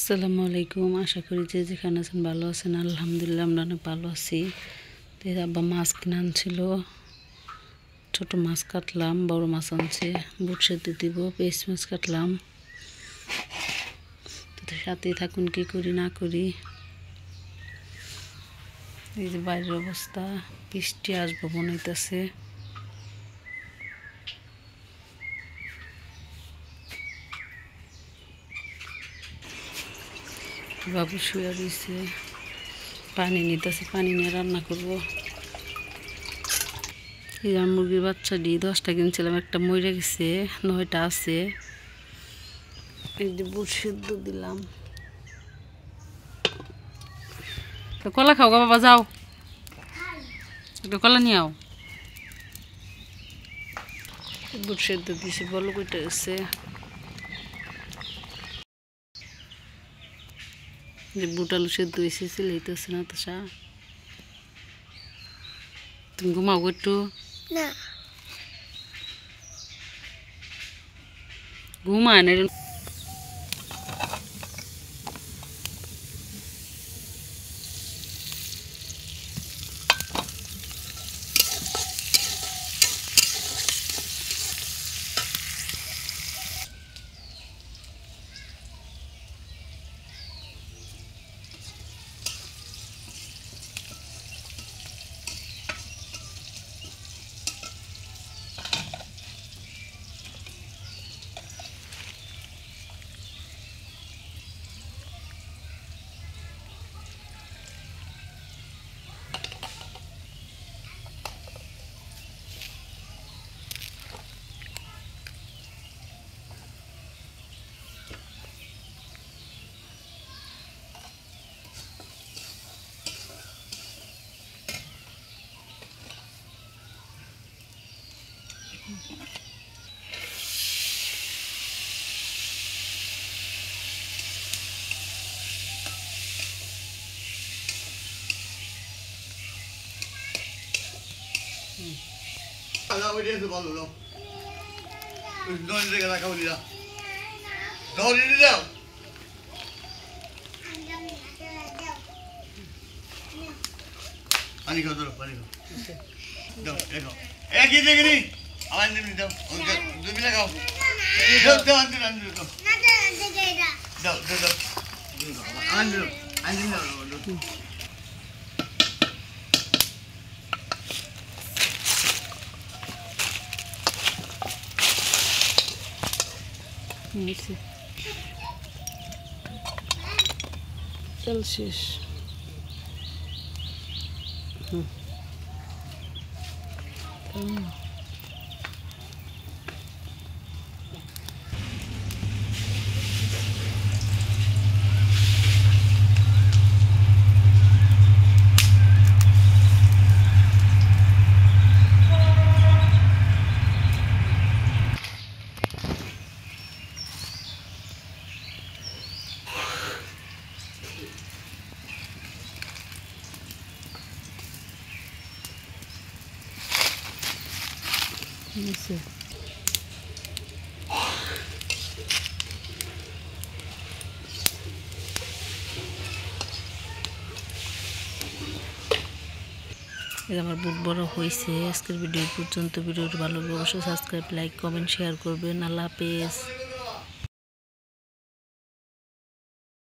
আসসালামু আলাইকুম। আশা করি যে যেখানে আছেন ভালো আছেন। আলহামদুলিল্লাহ আমরা অনেক ভালো আছি। তো আব্বা মাছ কিনে আনছিল, ছোটো মাছ কাটলাম, বড় মাছ আনছে, বুট সেদ্ধ দিব, পেঁয়াজ মাছ কাটলাম। তো সাথেই থাকুন কি করি না করি। এই যে বাইরের অবস্থা, বৃষ্টি আসবো মনে হইতেছে। বাবু শুয়ে রয়েছে, পানি নিতেছে, পানি নিয়ে রান্না করবো। এই যে মুরগির বাচ্চা 10টা কিনছিলাম, একটা মরে গেছে, 9টা আছে। এই যে বুট সিদ্ধ দিলাম। কলা খাও গা বাবা, যাও একটু কলা নিয়ে আও। বুট সিদ্ধ দিয়েছি, বলো কইটা গেছে। যে বুট আলু সেদ্ধ হয়েছে, চিলাইতেছে না তো। তুমি ঘুমাও একটু, ঘুমায় না। No, it is a bottle, no. It's not a regular cowlida. No, it is down. Pani go, pani go. No, there go. Hey, get it. I want them to go. Okay, do me like go. Go, undo. Go. Undo. চল শেষ। নিচে আমার বুট বড় হয়েছে। আজকের video পর্যন্ত। ভিডিওটি ভালো লাগলে অবশ্যই সাবস্ক্রাইব, লাইক, কমেন্ট, শেয়ার করবেন। আল্লাহ হাফেজ।